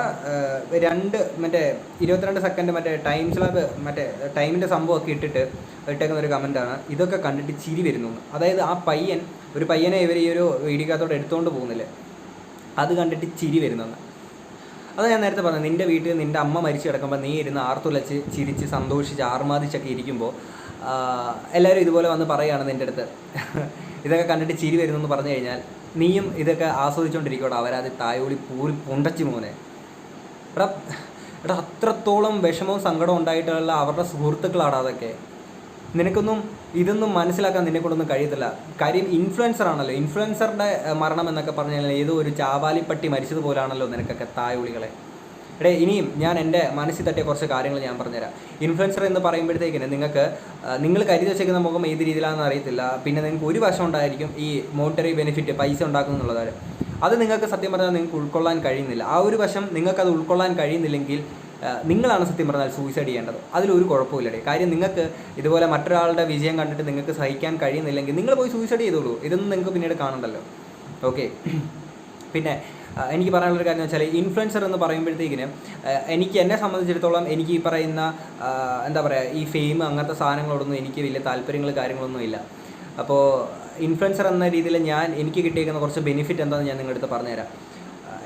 22 സെക്കൻഡ് ടൈം സ്ലാബ് ടൈമിൻ്റെ സംഭവമൊക്കെ ഇട്ടേക്കുന്ന ഒരു കമൻറ്റാണ്. ഇതൊക്കെ കണ്ടിട്ട് ചിരി വരുന്നു. അതായത് ആ ഒരു പയ്യനെ ഇവർ ഈ ഒരു വീഡിയോക്കകത്തോടെ എടുത്തുകൊണ്ട് പോകുന്നില്ലേ, അത് കണ്ടിട്ട് ചിരി വരുന്നെന്ന്. അത് ഞാൻ നേരത്തെ പറഞ്ഞു, നിൻ്റെ വീട്ടിൽ നിൻ്റെ അമ്മ മരിച്ചു കിടക്കുമ്പോൾ നീ ഇരുന്ന് ആർത്തുലച്ച് ചിരിച്ച് സന്തോഷിച്ച് ആർമാദിച്ചൊക്കെ ഇരിക്കുമ്പോൾ എല്ലാവരും ഇതുപോലെ വന്ന് പറയുകയാണ് നിൻ്റെ അടുത്ത് ഇതൊക്കെ കണ്ടിട്ട് ചിരി വരുന്നു എന്ന് പറഞ്ഞു കഴിഞ്ഞാൽ നീയും ഇതൊക്കെ ആസ്വദിച്ചുകൊണ്ടിരിക്കോട്ടെ. അവരത് തായോളി പൂരി പൊണ്ടച്ചു മോനെ. എടാ, അത്രത്തോളം വിഷമവും സങ്കടവും ഉണ്ടായിട്ടുള്ള അവരുടെ സുഹൃത്തുക്കളാണ് അതൊക്കെ. നിനക്കൊന്നും ഇതൊന്നും മനസ്സിലാക്കാൻ നിന്നെക്കൊണ്ടൊന്നും കഴിയത്തില്ല. കാര്യം ഇൻഫ്ലുവൻസർ ആണല്ലോ. ഇൻഫ്ലുവൻസറുടെ മരണം എന്നൊക്കെ പറഞ്ഞാൽ ഏതോ ഒരു ചാവാലിപ്പട്ടി മരിച്ചതുപോലാണല്ലോ നിനക്കൊക്കെ തായോളികളെ. ഇനിയും ഞാൻ എൻ്റെ മനസ്സിൽ തട്ടിയ കുറച്ച് കാര്യങ്ങൾ ഞാൻ പറഞ്ഞുതരാം. ഇൻഫ്ലുവൻസർ എന്ന് പറയുമ്പോഴത്തേക്കിന് നിങ്ങൾ കരുതി വെച്ചേക്കുന്ന മുഖം ഏത് രീതിയിലാണെന്ന് അറിയത്തില്ല. പിന്നെ നിങ്ങൾക്ക് ഒരു വശം ഉണ്ടായിരിക്കും ഈ മോണിറ്ററി ബെനിഫിറ്റ്, പൈസ ഉണ്ടാക്കുന്നു എന്നുള്ളത്. അത് നിങ്ങൾക്ക് സത്യം പറഞ്ഞാൽ നിങ്ങൾക്ക് ഉൾക്കൊള്ളാൻ കഴിയുന്നില്ല. ആ ഒരു വശം നിങ്ങൾക്കത് ഉൾക്കൊള്ളാൻ കഴിയുന്നില്ലെങ്കിൽ നിങ്ങളാണ് സത്യം പറഞ്ഞാൽ സൂയിസൈഡ് ചെയ്യേണ്ടത്. അതിലൊരു കുഴപ്പമില്ലടേ. കാര്യം നിങ്ങൾക്ക് ഇതുപോലെ മറ്റൊരാളുടെ വിജയം കണ്ടിട്ട് നിങ്ങൾക്ക് സഹിക്കാൻ കഴിയുന്നില്ലെങ്കിൽ നിങ്ങൾ പോയി സൂയിസൈഡ് ചെയ്തോളൂ. ഇതൊന്നും നിങ്ങൾക്ക് പിന്നീട് കാണണ്ടല്ലോ. ഓക്കെ, പിന്നെ എനിക്ക് പറയാനുള്ളൊരു കാര്യം എന്ന് വെച്ചാൽ ഇൻഫ്ലുവൻസർ എന്ന് പറയുമ്പോഴത്തേക്കിന് എനിക്ക് എന്നെ സംബന്ധിച്ചിടത്തോളം എനിക്ക് ഈ പറയുന്ന എന്താ പറയുക ഈ ഫെയിം അങ്ങനത്തെ സാധനങ്ങളോടൊന്നും എനിക്ക് വലിയ കാര്യങ്ങളൊന്നും ഇല്ല. അപ്പോൾ ഇൻഫ്ലുവൻസർ എന്ന രീതിയിൽ എനിക്ക് കിട്ടിയേക്കുന്ന കുറച്ച് ബെനിഫിറ്റ് എന്താണെന്ന് ഞാൻ നിങ്ങളുടെ അടുത്ത് പറഞ്ഞുതരാം.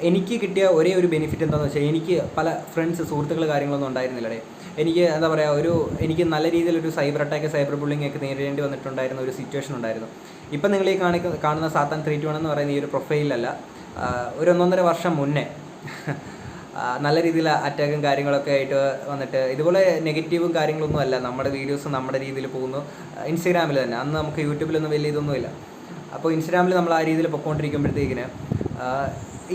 എനിക്ക് കിട്ടിയ ഒരേ ഒരു ബെനിഫിറ്റ് എന്താണെന്ന് വെച്ചാൽ എനിക്ക് പല സുഹൃത്തുക്കൾ കാര്യങ്ങളൊന്നും ഉണ്ടായിരുന്നില്ലേ. എനിക്ക് എന്താ പറയുക എനിക്ക് നല്ല രീതിയിലൊരു സൈബർ അറ്റാക്ക് സൈബർ ബുള്ളിങ് ഒക്കെ നേരിടേണ്ടി വന്നിട്ടുണ്ടായിരുന്ന ഒരു സിറ്റുവേഷൻ ഉണ്ടായിരുന്നു. ഇപ്പം നിങ്ങൾ ഈ കാണുന്ന സാത്താൻ 321 എന്ന് പറയുന്ന ഈ ഒരു പ്രൊഫൈലല്ല, ഒരു 1.5 വർഷം മുന്നേ നല്ല രീതിയിൽ അറ്റാക്കും കാര്യങ്ങളൊക്കെ ആയിട്ട് വന്നിട്ട് ഇതുപോലെ നെഗറ്റീവും കാര്യങ്ങളൊന്നും അല്ല, നമ്മുടെ വീഡിയോസ് നമ്മുടെ രീതിയിൽ പോകുന്നു. ഇൻസ്റ്റഗ്രാമിൽ തന്നെ അന്ന് നമുക്ക് യൂട്യൂബിലൊന്നും വലിയ ഇതൊന്നുമില്ല. അപ്പോൾ ഇൻസ്റ്റഗ്രാമിൽ നമ്മൾ ആ രീതിയിൽ പൊയ്ക്കൊണ്ടിരിക്കുമ്പോഴത്തേക്കിന്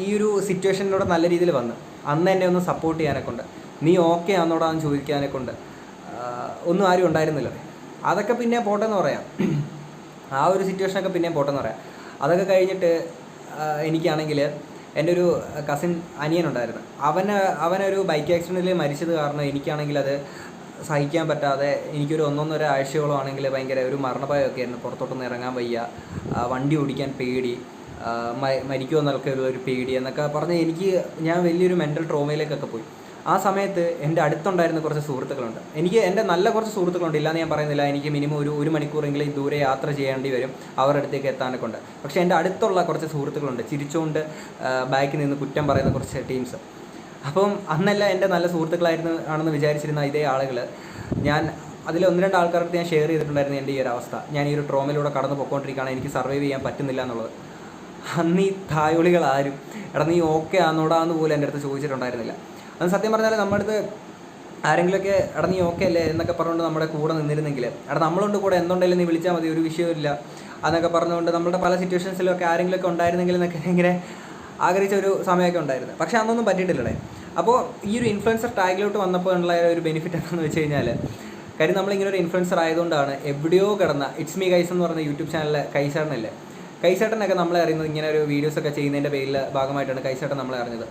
ഈ ഒരു സിറ്റുവേഷനിലൂടെ നല്ല രീതിയിൽ വന്ന് അന്ന് എന്നെ ഒന്ന് സപ്പോർട്ട് ചെയ്യാനൊക്കെ ഉണ്ട്, നീ ഓക്കെ ആണെന്നോടാന്ന് ചോദിക്കാനൊക്കെ ഉണ്ട്, ഒന്നും ആരും ഉണ്ടായിരുന്നില്ല. അതൊക്കെ പിന്നെ പോട്ടെന്ന് പറയാം, ആ ഒരു സിറ്റുവേഷനൊക്കെ പിന്നെയും പോട്ടെന്ന് പറയാം. അതൊക്കെ കഴിഞ്ഞിട്ട് എനിക്കാണെങ്കിൽ എൻ്റെ ഒരു കസിൻ അനിയനുണ്ടായിരുന്നു, അവനൊരു ബൈക്ക് ആക്സിഡൻറ്റിൽ മരിച്ചത് കാരണം എനിക്കാണെങ്കിൽ അത് സഹിക്കാൻ പറ്റാതെ എനിക്കൊരു 1.5 ആഴ്ചയോളം ആണെങ്കിൽ ഭയങ്കര ഒരു മരണഭയമൊക്കെ ആയിരുന്നു. പുറത്തോട്ടൊന്നും ഇറങ്ങാൻ വയ്യ, വണ്ടി ഓടിക്കാൻ പേടി, മരിക്കുമെന്നൊക്കെ ഒരു പേടി എന്നൊക്കെ പറഞ്ഞ് ഞാൻ വലിയൊരു മെൻ്റൽ ട്രോമയിലേക്കൊക്കെ പോയി. ആ സമയത്ത് എൻ്റെ അടുത്തുണ്ടായിരുന്ന കുറച്ച് സുഹൃത്തുക്കളുണ്ട്, എൻ്റെ നല്ല കുറച്ച് സുഹൃത്തുക്കളുണ്ട്, ഇല്ലാന്ന് ഞാൻ പറയുന്നില്ല. എനിക്ക് മിനിമം ഒരു മണിക്കൂറെങ്കിലും ദൂരെ യാത്ര ചെയ്യേണ്ടി വരും അവരുടെ അടുത്തേക്ക് എത്താനൊക്കെ ഉണ്ട്. പക്ഷേ എൻ്റെ അടുത്തുള്ള കുറച്ച് സുഹൃത്തുക്കളുണ്ട്, ചിരിച്ചുകൊണ്ട് ബാക്കിൽ നിന്ന് കുറ്റം പറയുന്ന കുറച്ച് ടീംസ്. അപ്പം അന്നല്ല എൻ്റെ നല്ല ആണെന്ന് വിചാരിച്ചിരുന്ന ഇതേ ആളുകൾ, ഞാൻ അതിൽ 1-2 ആൾക്കാർക്ക് ഞാൻ ഷെയർ ചെയ്തിട്ടുണ്ടായിരുന്നു എൻ്റെ ഈ ഒരു അവസ്ഥ. ഞാൻ ഈ ഒരു ട്രോമയിലൂടെ കടന്നു പോയിക്കൊണ്ടിരിക്കുകയാണ്, എനിക്ക് സർവൈവ് ചെയ്യാൻ പറ്റുന്നില്ല എന്നുള്ളത്. അന്ന് ഈ തായോളികൾ ആരും നീ ഓക്കെ ആന്നോടാന്ന് പോലും എൻ്റെ അടുത്ത് ചോദിച്ചിട്ടുണ്ടായിരുന്നില്ല. അത് സത്യം പറഞ്ഞാൽ നമ്മുടെ അടുത്ത് ആരെങ്കിലുമൊക്കെ നീ ഓക്കെ അല്ലേ എന്നൊക്കെ പറഞ്ഞുകൊണ്ട് നമ്മുടെ കൂടെ നിന്നിരുന്നെങ്കിൽ നമ്മളുണ്ട് കൂടെ, എന്തുണ്ടെങ്കിലും നീ വിളിച്ചാൽ മതി, ഒരു വിഷയമില്ല എന്നൊക്കെ പറഞ്ഞുകൊണ്ട് നമ്മുടെ പല സിറ്റുവേഷൻസിലൊക്കെ ആരെങ്കിലുമൊക്കെ ഉണ്ടായിരുന്നെങ്കിൽ എന്നൊക്കെ ഇങ്ങനെ ആഗ്രഹിച്ച ഒരു സമയമൊക്കെ ഉണ്ടായിരുന്നു. പക്ഷേ അന്നൊന്നും പറ്റിയിട്ടില്ലേ. അപ്പോൾ ഈ ഒരു ഇൻഫ്ലുവൻസർ ടാഗിലോട്ട് വന്നപ്പോൾ ഉള്ള ഒരു ബെനിഫിറ്റ് എന്താണെന്ന് വെച്ച് കഴിഞ്ഞാൽ, കാര്യം നമ്മളിങ്ങനെ ഒരു ഇൻഫ്ലുവൻസർ ആയതുകൊണ്ടാണ് എവിടെയോ കിടന്ന ഇറ്റ്സ് മീ ഗൈസ് എന്ന് പറയുന്ന യൂട്യൂബ് ചാനലിലെ കൈസേട്ടനൊക്കെ നമ്മളെ അറിയുന്നത് ഇങ്ങനെ ഒരു വീഡിയോസൊക്കെ ചെയ്യുന്നതിൻ്റെ പേരിൽ ഭാഗമായിട്ടാണ് കൈസേട്ടൻ നമ്മളെ അറിഞ്ഞത്.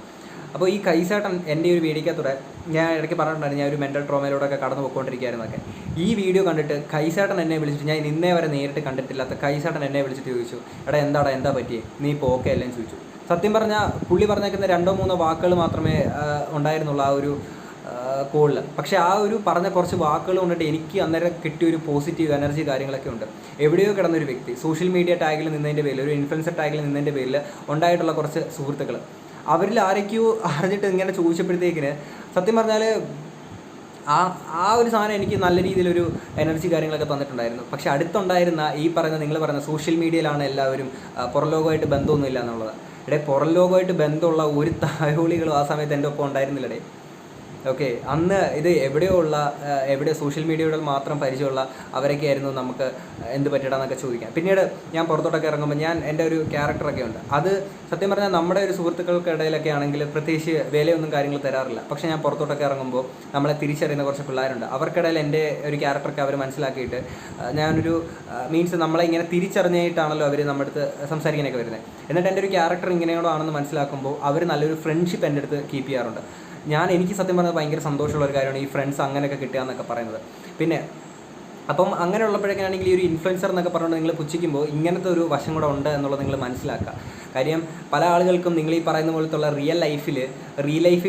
അപ്പോൾ ഈ കൈസേട്ടൻ എൻ്റെ ഒരു വീഡിയോക്കകത്തൂടെ ഞാൻ ഇടയ്ക്ക് പറഞ്ഞിട്ടുണ്ടായിരുന്നു, ഞാൻ ഒരു മെൻ്റൽ ട്രോമയിലൂടെയൊക്കെ കടന്നു പോയിക്കൊണ്ടിരിക്കുകയായിരുന്നൊക്കെ. ഈ വീഡിയോ കണ്ടിട്ട് കൈസേട്ടൻ എന്നെ വിളിച്ചിട്ട്, ഞാൻ ഇന്നേ വരെ നേരിട്ട് കണ്ടിട്ടില്ലാത്ത കൈസേട്ടൻ എന്നെ വിളിച്ചിട്ട് ചോദിച്ചു, എന്താ പറ്റിയേ, നീ ഇപ്പോൾ ഓക്കെ അല്ലേന്ന് ചോദിച്ചു. സത്യം പറഞ്ഞാൽ പുള്ളി പറഞ്ഞേക്കുന്ന 2-3 വാക്കുകൾ മാത്രമേ ഉണ്ടായിരുന്നുള്ളൂ ആ ഒരു കോളിൽ. പക്ഷേ ആ ഒരു പറഞ്ഞ കുറച്ച് വാക്കുകൾ കൊണ്ടിട്ട് എനിക്ക് അന്നേരം കിട്ടിയൊരു പോസിറ്റീവ് എനർജി കാര്യങ്ങളൊക്കെ ഉണ്ട്. എവിടെയോ കിടന്നൊരു വ്യക്തി സോഷ്യൽ മീഡിയ ടാഗിൽ നിന്നതിൻ്റെ പേരിൽ, ഒരു ഇൻഫ്ലുവൻസർ ടാഗിൽ നിന്നതിൻ്റെ പേരിൽ ഉണ്ടായിട്ടുള്ള കുറച്ച് സുഹൃത്തുക്കൾ, അവരിൽ ആരൊക്കെയോ അറിഞ്ഞിട്ട് ഇങ്ങനെ ചോദിച്ചപ്പോഴത്തേക്കിന് സത്യം പറഞ്ഞാൽ ആ ഒരു സാധനം എനിക്ക് നല്ല രീതിയിലൊരു എനർജി കാര്യങ്ങളൊക്കെ തന്നിട്ടുണ്ടായിരുന്നു. പക്ഷേ അടുത്തുണ്ടായിരുന്ന ഈ പറയുന്ന നിങ്ങൾ പറയുന്ന സോഷ്യൽ മീഡിയയിലാണ് എല്ലാവരും പുറംലോകമായിട്ട് ബന്ധമൊന്നുമില്ല എന്നുള്ളത്. പുറംലോകമായിട്ട് ബന്ധമുള്ള ഒരു തായോളികളും ആ സമയത്ത് എൻ്റെ ഒപ്പം ഉണ്ടായിരുന്നില്ലടേ. ഓക്കെ, അന്ന് ഇത് എവിടെ സോഷ്യൽ മീഡിയയുടെ മാത്രം പരിചയമുള്ള അവരൊക്കെ ആയിരുന്നു നമുക്ക് എന്ത് പറ്റിയിടാന്നൊക്കെ ചോദിക്കാം. പിന്നീട് ഞാൻ പുറത്തോട്ടൊക്കെ ഇറങ്ങുമ്പോൾ എൻ്റെ ഒരു ക്യാരക്ടറൊക്കെ ഉണ്ട്. അത് സത്യം പറഞ്ഞാൽ നമ്മുടെ ഒരു സുഹൃത്തുക്കൾക്കിടയിലൊക്കെ ആണെങ്കിൽ പ്രത്യേകിച്ച് വിലയൊന്നും കാര്യങ്ങൾ തരാറില്ല. പക്ഷേ ഞാൻ പുറത്തോട്ടൊക്കെ ഇറങ്ങുമ്പോൾ നമ്മളെ തിരിച്ചറിയുന്ന കുറച്ച് പിള്ളേരുണ്ട്. അവർക്കിടയിൽ എൻ്റെ ഒരു ക്യാരക്ടറൊക്കെ അവർ മനസ്സിലാക്കിയിട്ട് ഞാനൊരു നമ്മളെ ഇങ്ങനെ തിരിച്ചറിഞ്ഞിട്ടാണല്ലോ അവർ നമ്മുടെ അടുത്ത് സംസാരിക്കാനൊക്കെ വരുന്നത്. എന്നിട്ട് എൻ്റെ ഒരു ക്യാരക്ടർ ഇങ്ങനെയോടാണെന്ന് മനസ്സിലാക്കുമ്പോൾ അവർ നല്ലൊരു ഫ്രണ്ട്ഷിപ്പ് എൻ്റെ അടുത്ത് കീപ്പ് ചെയ്യാറുണ്ട്. എനിക്ക് സത്യം പറഞ്ഞാൽ ഭയങ്കര സന്തോഷമുള്ള ഒരു കാര്യമാണ് ഈ ഫ്രണ്ട്സ് അങ്ങനെയൊക്കെ കിട്ടുക എന്നൊക്കെ പറയുന്നത്. പിന്നെ അപ്പം അങ്ങനെ ഉള്ളപ്പോഴൊക്കെയാണെങ്കിൽ ഈ ഒരു ഇൻഫ്ലുവൻസർ എന്നൊക്കെ പറഞ്ഞുകൊണ്ട് നിങ്ങൾ പുച്ഛിക്കുമ്പോൾ ഇങ്ങനത്തെ ഒരു വശം കൂടെ ഉണ്ട് എന്നുള്ളത് നിങ്ങൾ മനസ്സിലാക്കുക. കാര്യം പല ആളുകൾക്കും നിങ്ങൾ ഈ പറയുന്ന പോലത്തുള്ള റിയൽ ലൈഫിൽ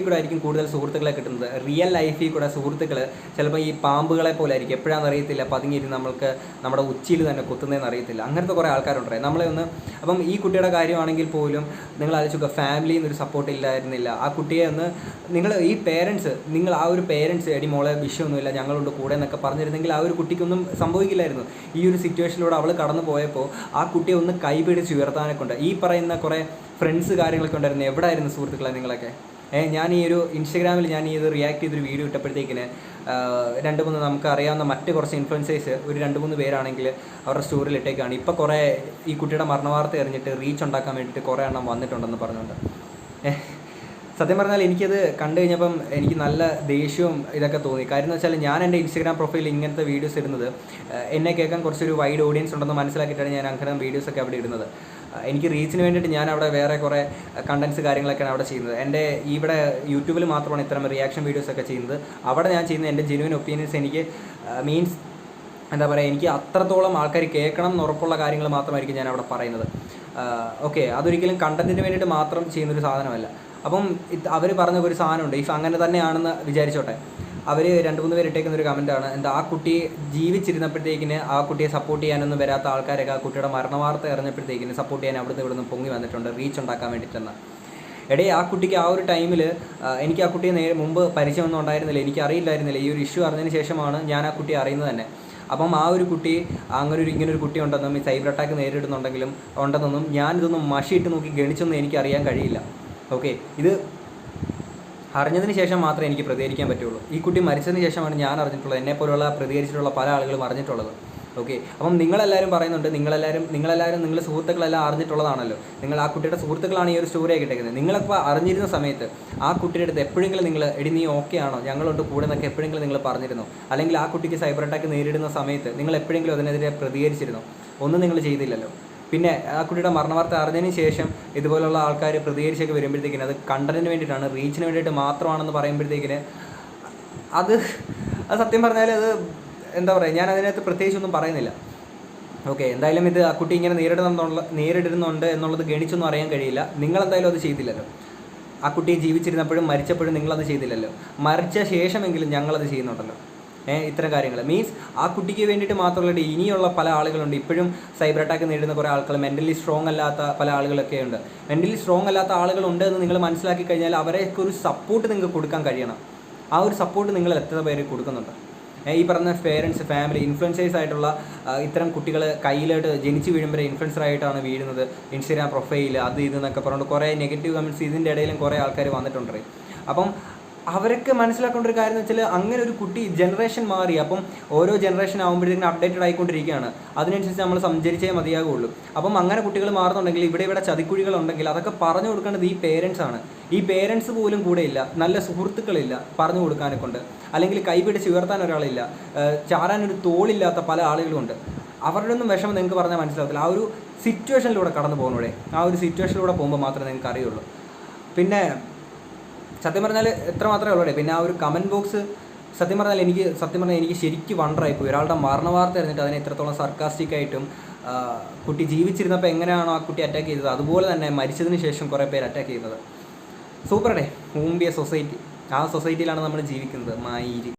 കൂടെ ആയിരിക്കും കൂടുതൽ സുഹൃത്തുക്കളെ കിട്ടുന്നത്. റിയൽ ലൈഫിൽ കൂടെ സുഹൃത്തുക്കൾ ചിലപ്പോൾ ഈ പാമ്പുകളെ പോലെ ആയിരിക്കും, എപ്പോഴാണെന്ന് അറിയത്തില്ല, പതുങ്ങിയിരുന്ന് നമ്മൾക്ക് നമ്മുടെ ഉച്ചിയിൽ തന്നെ കുത്തുന്നതെന്ന് അറിയത്തില്ല. അങ്ങനത്തെ കുറേ ആൾക്കാരുണ്ടായി നമ്മളെ ഒന്ന്. അപ്പം ഈ കുട്ടിയുടെ കാര്യമാണെങ്കിൽ പോലും നിങ്ങൾ ആലോചിക്കുക, ഫാമിലിയിൽ നിന്നൊരു സപ്പോർട്ട് ഇല്ലായിരുന്നില്ല. ആ കുട്ടിയെ ഒന്ന് ഈ നിങ്ങൾ ആ ഒരു പേരൻസ് എടി മോളെ വിഷയമൊന്നുമില്ല ഞങ്ങളുണ്ട് കൂടെ എന്നൊക്കെ പറഞ്ഞിരുന്നെങ്കിൽ ആ ഒരു കുട്ടിക്കൊന്നും സംഭവിക്കില്ലായിരുന്നു. ഈ ഒരു സിറ്റുവേഷനിലൂടെ അവൾ കടന്നു പോയപ്പോൾ ആ കുട്ടിയെ ഒന്ന് കൈപിടിച്ച് ഉയർത്താനൊക്കെ ഉണ്ട്. ഈ പറയുന്ന കുറേ ഫ്രണ്ട്സ് കാര്യങ്ങളൊക്കെ ഉണ്ടായിരുന്നു. എവിടെ ആയിരുന്നു സുഹൃത്തുക്കളെ നിങ്ങളൊക്കെ? ഞാൻ ഈ ഒരു ഇൻസ്റ്റഗ്രാമിൽ ഞാൻ ഈ ഇത് റിയാക്ട് ചെയ്തൊരു വീഡിയോ ഇട്ടപ്പോഴത്തേക്കിന് 2-3 നമുക്ക് അറിയാവുന്ന മറ്റ് കുറച്ച് ഇൻഫ്ലുവൻസേഴ്സ് ഒരു 2-3 പേരാണെങ്കിൽ അവരുടെ സ്റ്റോറിയിൽ ഇട്ടേക്കാണ്. ഇപ്പോൾ കുറേ ഈ കുട്ടിയുടെ മരണവാർത്ത എറിഞ്ഞിട്ട് റീച്ച് ഉണ്ടാക്കാൻ വേണ്ടിയിട്ട് കുറേ എണ്ണം വന്നിട്ടുണ്ടെന്ന് പറഞ്ഞുകൊണ്ട്. സത്യം പറഞ്ഞാൽ എനിക്കത് കണ്ടു കഴിഞ്ഞപ്പം എനിക്ക് നല്ല ദേഷ്യവും ഇതൊക്കെ തോന്നി. കാര്യം എന്ന് വെച്ചാൽ ഞാൻ എൻ്റെ ഇൻസ്റ്റഗ്രാം പ്രൊഫൈലിൽ ഇങ്ങനത്തെ വീഡിയോസ് ഇടുന്നത് എന്നെ കേൾക്കാൻ കുറച്ചൊരു വൈഡ് ഓഡിയൻസ് ഉണ്ടെന്ന് മനസ്സിലാക്കിയിട്ടാണ് ഞാൻ അങ്ങനെ വീഡിയോസൊക്കെ അവിടെ ഇടുന്നത്. എനിക്ക് റീച്ചിന് വേണ്ടിയിട്ട് ഞാൻ അവിടെ വേറെ കുറേ കണ്ടൻസ് കാര്യങ്ങളൊക്കെയാണ് അവിടെ ചെയ്യുന്നത്. എൻ്റെ ഇവിടെ യൂട്യൂബിൽ മാത്രമാണ് ഇത്തരം റിയാക്ഷൻ വീഡിയോസൊക്കെ ചെയ്യുന്നത്. അവിടെ ഞാൻ ചെയ്യുന്ന എൻ്റെ ജെന്യുവൻ ഒപ്പീനിയൻസ് എനിക്ക് എന്താ പറയുക, എനിക്ക് അത്രത്തോളം ആൾക്കാർ കേൾക്കണം എന്ന് ഉറപ്പുള്ള കാര്യങ്ങൾ മാത്രമായിരിക്കും ഞാൻ അവിടെ പറയുന്നത്. ഓക്കെ, അതൊരിക്കലും കണ്ടന്റിന് വേണ്ടിയിട്ട് മാത്രം ചെയ്യുന്നൊരു സാധനമല്ല. അപ്പം അവർ പറഞ്ഞ ഒരു സാധനമുണ്ട്, ഇഫ് അങ്ങനെ തന്നെയാണെന്ന് വിചാരിച്ചോട്ടെ. അവർ 2-3 പേര് ഇട്ടേക്കുന്നൊരു കമൻറ്റാണ്, എന്താ ആ കുട്ടി ജീവിച്ചിരുന്നപ്പോഴത്തേക്കിന് ആ കുട്ടിയെ സപ്പോർട്ട് ചെയ്യാനൊന്നും വരാത്ത ആൾക്കാരൊക്കെ ആ കുട്ടിയുടെ മരണവാർത്ത അറിഞ്ഞപ്പോഴത്തേക്കിന് സപ്പോർട്ട് ചെയ്യാൻ അവിടുന്ന് ഇവിടുന്ന് പൊങ്ങി വന്നിട്ടുണ്ട്, റീച്ച് ഉണ്ടാക്കാൻ വേണ്ടിയിട്ടെന്ന്. എടേ, ആ കുട്ടിക്ക് ആ ഒരു ടൈമിൽ എനിക്ക് ആ കുട്ടിയെ മുമ്പ് പരിചയമൊന്നും ഉണ്ടായിരുന്നില്ല, എനിക്കറിയില്ലായിരുന്നില്ല. ഈ ഒരു ഇഷ്യൂ അറിഞ്ഞതിന് ശേഷമാണ് ഞാൻ ആ കുട്ടിയെ അറിയുന്നത് തന്നെ. അപ്പം ആ ഒരു കുട്ടി ഇങ്ങനൊരു കുട്ടി ഉണ്ടെന്നും ഈ സൈബർ അറ്റാക്ക് ഉണ്ടെന്നും ഞാനിതൊന്നും മഷിയിട്ട് നോക്കി ഗണിച്ചൊന്നും എനിക്ക് അറിയാൻ കഴിയില്ല. ഓക്കെ, ഇത് അറിഞ്ഞതിന് ശേഷം മാത്രമേ എനിക്ക് പ്രതികരിക്കാൻ പറ്റുള്ളൂ. ഈ കുട്ടി മരിച്ചതിന് ശേഷമാണ് ഞാൻ അറിഞ്ഞിട്ടുള്ളത്, എന്നെപ്പോലുള്ള പ്രതികരിച്ചിട്ടുള്ള പല ആളുകളും അറിഞ്ഞിട്ടുള്ളത്. ഓക്കെ, അപ്പം നിങ്ങളെല്ലാവരും പറയുന്നുണ്ട്, നിങ്ങളെല്ലാവരും നിങ്ങളുടെ സുഹൃത്തുക്കളെല്ലാം അറിഞ്ഞിട്ടുള്ളതാണല്ലോ, നിങ്ങൾ ആ കുട്ടിയുടെ സുഹൃത്തുക്കളാണ് ഈ ഒരു സ്റ്റോറിയൊക്കെ ഇട്ടേക്കുന്നത്. നിങ്ങളിപ്പോൾ അറിഞ്ഞിരുന്ന സമയത്ത് ആ കുട്ടിയുടെ അടുത്ത് എപ്പോഴെങ്കിലും നിങ്ങൾ എടി നീ ഓക്കെ ആണോ, ഞങ്ങളോട്ട് കൂടെ എന്നൊക്കെ എപ്പോഴെങ്കിലും നിങ്ങൾ പറഞ്ഞിരുന്നോ? അല്ലെങ്കിൽ ആ കുട്ടിക്ക് സൈബർ അറ്റാക്ക് നേരിടുന്ന സമയത്ത് നിങ്ങൾ എപ്പോഴെങ്കിലും അതിനെതിരെ പ്രതികരിച്ചിരുന്നോ? ഒന്നും നിങ്ങൾ ചെയ്തില്ലല്ലോ. പിന്നെ ആ കുട്ടിയുടെ മരണവാർത്ത അറിഞ്ഞതിന് ശേഷം ഇതുപോലുള്ള ആൾക്കാർ പ്രതികരിച്ചൊക്കെ വരുമ്പോഴത്തേക്കിന് അത് കണ്ടന്റിന് വേണ്ടിയിട്ടാണ്, റീച്ചിന് വേണ്ടിയിട്ട് മാത്രമാണെന്ന് പറയുമ്പോഴത്തേക്കിന് അത് സത്യം പറഞ്ഞാൽ അത് എന്താ പറയുക, ഞാൻ അതിനകത്ത് പ്രത്യേകിച്ചൊന്നും പറയുന്നില്ല. ഓക്കെ, എന്തായാലും ഇത് ആ കുട്ടി ഇങ്ങനെ നേരിടുന്നുണ്ട് എന്നുള്ളത് ഗണിച്ചൊന്നും അറിയാൻ കഴിയില്ല. നിങ്ങളെന്തായാലും അത് ചെയ്തില്ലല്ലോ. ആ കുട്ടി ജീവിച്ചിരുന്നപ്പോഴും മരിച്ചപ്പോഴും നിങ്ങളത് ചെയ്തില്ലല്ലോ. മരിച്ച ശേഷമെങ്കിലും ഞങ്ങളത് ചെയ്യുന്നുണ്ടല്ലോ. ഇത്തരം കാര്യങ്ങൾ മീൻസ് ആ കുട്ടിക്ക് വേണ്ടിയിട്ട് മാത്രമല്ല, ഇനിയുള്ള പല ആളുകളുണ്ട് ഇപ്പോഴും സൈബർ അറ്റാക്ക് നേരിടുന്ന കുറേ ആൾക്കാർ, മെൻ്റലി സ്ട്രോങ് അല്ലാത്ത പല ആളുകളൊക്കെ ഉണ്ട്. മെൻ്റലി സ്ട്രോങ് അല്ലാത്ത ആളുകളുണ്ട് എന്ന് നിങ്ങൾ മനസ്സിലാക്കി കഴിഞ്ഞാൽ അവരെയൊക്കെ ഒരു സപ്പോർട്ട് നിങ്ങൾക്ക് കൊടുക്കാൻ കഴിയണം. ആ ഒരു സപ്പോർട്ട് നിങ്ങൾ എത്ര പേര് കൊടുക്കുന്നുണ്ട്? ഈ പറഞ്ഞ പേരൻസ്, ഫാമിലി, ഇൻഫ്ലുവൻസേഴ്സ് ആയിട്ടുള്ള ഇത്തരം കുട്ടികൾ കയ്യിലോട്ട് ജനിച്ച് വീഴുമ്പോൾ ഇൻഫ്ലുവൻസറായിട്ടാണ് വീഴുന്നത്. ഇൻസ്റ്റാഗ്രാം പ്രൊഫൈൽ അത് ഇതെന്നൊക്കെ പറഞ്ഞുകൊണ്ട് കുറേ നെഗറ്റീവ് കമൻറ്റ്സ് ഇതിൻ്റെ ഇടയിലും കുറേ ആൾക്കാർ വന്നിട്ടുണ്ട്. അപ്പം അവരൊക്കെ മനസ്സിലാക്കേണ്ട ഒരു കാര്യം എന്ന് വെച്ചാൽ, അങ്ങനെ ഒരു കുട്ടി ജനറേഷൻ മാറി. അപ്പം ഓരോ ജനറേഷൻ ആകുമ്പോഴത്തേക്കും അപ്ഡേറ്റഡ് ആയിക്കൊണ്ടിരിക്കുകയാണ്. അതിനനുസരിച്ച് നമ്മൾ സഞ്ചരിച്ചേ മതിയാകുള്ളൂ. അപ്പം അങ്ങനെ കുട്ടികൾ മാറുന്നുണ്ടെങ്കിൽ, ഇവിടെ ചതിക്കുഴികളുണ്ടെങ്കിൽ അതൊക്കെ പറഞ്ഞു കൊടുക്കേണ്ടത് ഈ പേരൻസാണ്. ഈ പേരൻസ് പോലും കൂടെ ഇല്ല, നല്ല സുഹൃത്തുക്കളില്ല പറഞ്ഞു കൊടുക്കാനെ കൊണ്ട്, അല്ലെങ്കിൽ കൈപിടിച്ച് ഉയർത്താൻ ഒരാളില്ല, ചാരാനൊരു തോളില്ലാത്ത പല ആളുകളുമുണ്ട്. അവരുടെ ഒന്നും വിഷമം നിങ്ങൾക്ക് പറഞ്ഞാൽ മനസ്സിലാകത്തില്ല. ആ ഒരു സിറ്റുവേഷനിലൂടെ കടന്നു പോകുന്നൂടെ, ആ ഒരു സിറ്റുവേഷനിലൂടെ പോകുമ്പോൾ മാത്രമേ നിങ്ങൾക്ക് അറിയുള്ളൂ. പിന്നെ സത്യം പറഞ്ഞാൽ എത്ര മാത്രമേ ഉള്ളൂ. പിന്നെ ആ ഒരു കമൻറ്റ് ബോക്സ് സത്യം പറഞ്ഞാൽ എനിക്ക് ശരിക്കും വണ്ടറായിപ്പോയി. ഒരാളുടെ മരണവാർത്ത അറിഞ്ഞിട്ട് അതിനെ എത്രത്തോളം സർക്കാസ്റ്റിക്കായിട്ടും കുട്ടി ജീവിച്ചിരുന്നപ്പോൾ എങ്ങനെയാണോ ആ കുട്ടി അറ്റാക്ക് ചെയ്തത്, അതുപോലെ തന്നെ മരിച്ചതിന് ശേഷം കുറേ പേര് അറ്റാക്ക് ചെയ്തത്. സൂപ്പർ ഡേ, ഊമ്പിയ സൊസൈറ്റി. ആ സൊസൈറ്റിയിലാണ് നമ്മൾ ജീവിക്കുന്നത്. മായിരി.